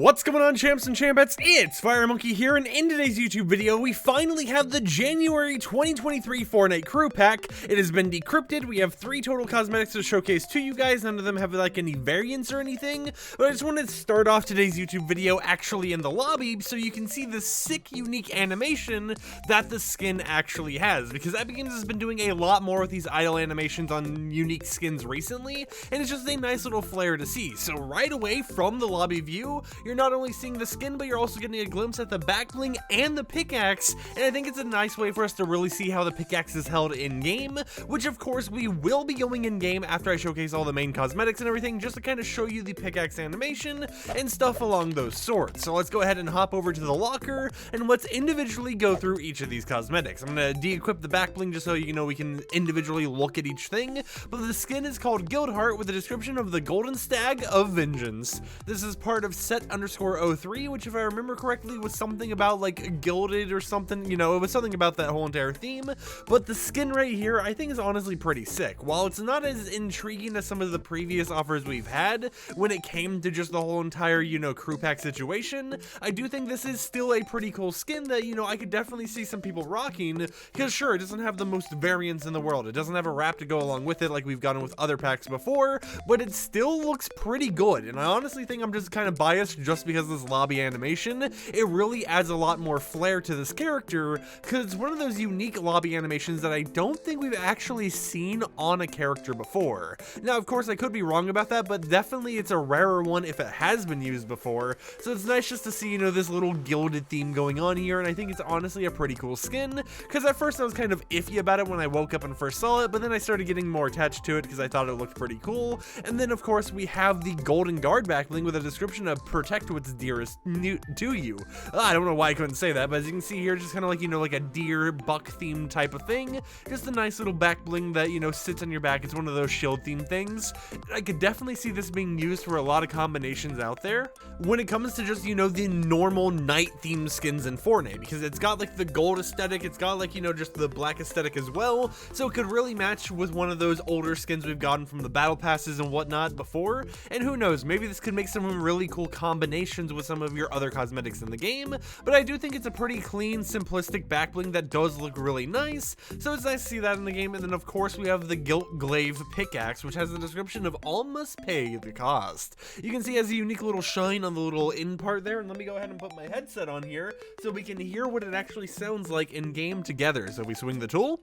What's going on, champs and champettes? It's FireMonkey here, and in today's YouTube video, we finally have the January 2023 Fortnite crew pack. It has been decrypted. We have 3 total cosmetics to showcase to you guys. None of them have like any variants or anything, but I just wanted to start off today's YouTube video actually in the lobby so you can see the sick, unique animation that the skin actually has, because Epic Games has been doing a lot more with these idle animations on unique skins recently, and it's just a nice little flair to see. So right away from the lobby view, you're not only seeing the skin, but you're also getting a glimpse at the back bling and the pickaxe, and I think it's a nice way for us to really see how the pickaxe is held in-game, which of course we will be going in-game after I showcase all the main cosmetics and everything, just to kind of show you the pickaxe animation and stuff along those sorts. So let's go ahead and hop over to the locker, and let's individually go through each of these cosmetics. I'm going to de-equip the back bling just so you know we can individually look at each thing, but the skin is called Gildhart with a description of the Golden Stag of Vengeance. This is part of set_03, which if I remember correctly was something about like gilded or something, you know, it was something about that whole entire theme. But the skin right here I think is honestly pretty sick. While it's not as intriguing as some of the previous offers we've had when it came to just the whole entire, you know, crew pack situation, I do think this is still a pretty cool skin that, you know, I could definitely see some people rocking, because sure, it doesn't have the most variants in the world, it doesn't have a wrap to go along with it like we've gotten with other packs before, but it still looks pretty good. And I honestly think I'm just kind of biased just because of this lobby animation. It really adds a lot more flair to this character, because it's one of those unique lobby animations that I don't think we've actually seen on a character before. Now of course I could be wrong about that, but definitely it's a rarer one if it has been used before, so it's nice just to see, you know, this little gilded theme going on here, and I think it's honestly a pretty cool skin, because at first I was kind of iffy about it when I woke up and first saw it, but then I started getting more attached to it because I thought it looked pretty cool. And then of course we have the golden guard back bling with a description of protect what's dearest to you. I don't know why I couldn't say that, but as you can see here, just kind of like, you know, like a deer buck theme type of thing, just a nice little back bling that, you know, sits on your back. It's one of those shield theme things. I could definitely see this being used for a lot of combinations out there when it comes to just, you know, the normal night theme skins in Fortnite, because it's got like the gold aesthetic, it's got like, you know, just the black aesthetic as well, so it could really match with one of those older skins we've gotten from the battle passes and whatnot before. And who knows, maybe this could make some really cool combinations with some of your other cosmetics in the game. But I do think it's a pretty clean, simplistic back bling that does look really nice, so it's nice to see that in the game. And then of course we have the Gilt Glaive pickaxe, which has a description of all must pay the cost. You can see it has a unique little shine on the little in part there, and let me go ahead and put my headset on here so we can hear what it actually sounds like in game together. So we swing the tool.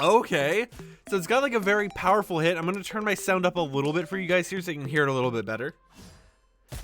Okay, so it's got like a very powerful hit. I'm going to turn my sound up a little bit for you guys here so you can hear it a little bit better.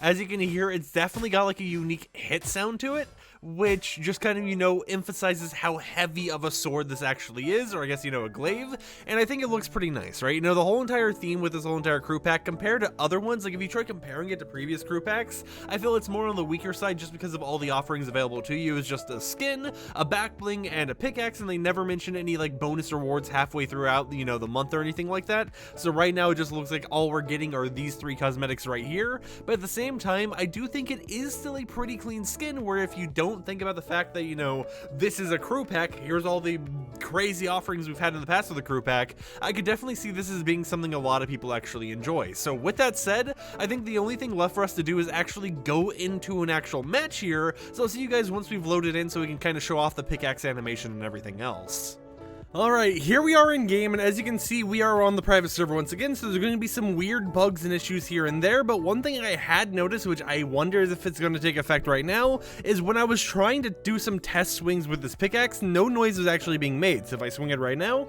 As you can hear, it's definitely got like a unique hit sound to it, which just kind of, you know, emphasizes how heavy of a sword this actually is, or I guess, you know, a glaive, and I think it looks pretty nice, right? You know, the whole entire theme with this whole entire crew pack compared to other ones, like if you try comparing it to previous crew packs, I feel it's more on the weaker side just because of all the offerings available to you. Is just a skin, a back bling, and a pickaxe, and they never mention any like bonus rewards halfway throughout, you know, the month or anything like that. So right now it just looks like all we're getting are these 3 cosmetics right here, but at the same time, I do think it is still a pretty clean skin, where if you don't think about the fact that, you know, this is a crew pack, here's all the crazy offerings we've had in the past with the crew pack, I could definitely see this as being something a lot of people actually enjoy. So with that said, I think the only thing left for us to do is actually go into an actual match here. So I'll see you guys once we've loaded in so we can kind of show off the pickaxe animation and everything else. Alright, here we are in game, and as you can see, we are on the private server once again, so there's going to be some weird bugs and issues here and there, but one thing I had noticed, which I wonder if it's going to take effect right now, is when I was trying to do some test swings with this pickaxe, no noise was actually being made. So if I swing it right now,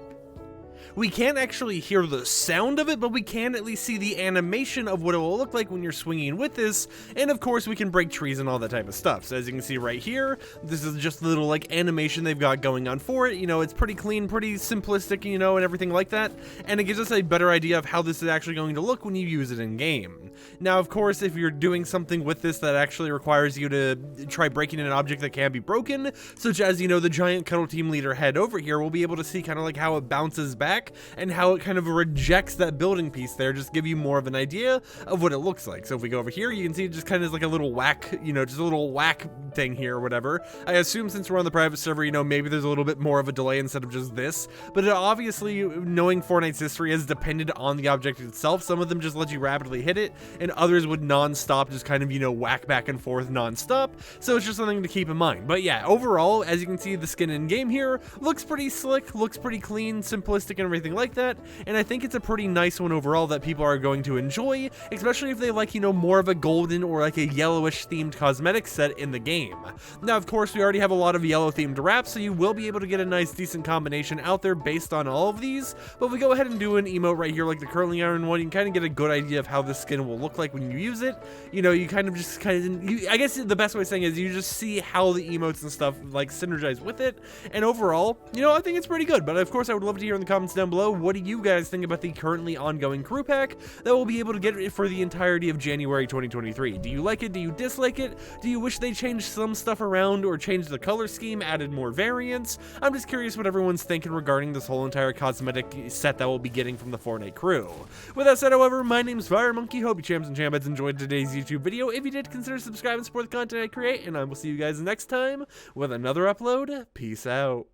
we can't actually hear the sound of it, but we can at least see the animation of what it will look like when you're swinging with this, and of course we can break trees and all that type of stuff. So as you can see right here, this is just a little like animation they've got going on for it. You know, it's pretty clean, pretty simplistic, you know, and everything like that, and it gives us a better idea of how this is actually going to look when you use it in game. Now of course, if you're doing something with this that actually requires you to try breaking an object that can be broken, such as, you know, the giant cuddle team leader head over here, we'll be able to see kind of like how it bounces back back, and how it kind of rejects that building piece there, just give you more of an idea of what it looks like. So if we go over here, you can see it just kind of like a little whack, you know, just a little whack thing here or whatever. I assume since we're on the private server, you know, maybe there's a little bit more of a delay instead of just this, but it obviously, knowing Fortnite's history, has depended on the object itself. Some of them just let you rapidly hit it, and others would non-stop just kind of, you know, whack back and forth non-stop. So it's just something to keep in mind. But yeah, overall, as you can see, the skin in game here looks pretty slick, looks pretty clean, simplistic, and everything like that. And I think it's a pretty nice one overall that people are going to enjoy, especially if they like, you know, more of a golden or like a yellowish themed cosmetic set in the game. Now, of course, we already have a lot of yellow themed wraps, so you will be able to get a nice decent combination out there based on all of these. But if we go ahead and do an emote right here like the currently iron one, you can kind of get a good idea of how this skin will look like when you use it. You know, you kind of just I guess the best way of saying it is you just see how the emotes and stuff like synergize with it. And overall, you know, I think it's pretty good. But of course, I would love to hear in the comments down below, what do you guys think about the currently ongoing crew pack that we'll be able to get for the entirety of January 2023? Do you like it? Do you dislike it? Do you wish they changed some stuff around or changed the color scheme, added more variants? I'm just curious what everyone's thinking regarding this whole entire cosmetic set that we'll be getting from the Fortnite crew. With that said, however, my name's FireMonkey. Hope you champs and champettes enjoyed today's YouTube video. If you did, consider subscribing and support the content I create, and I will see you guys next time with another upload. Peace out.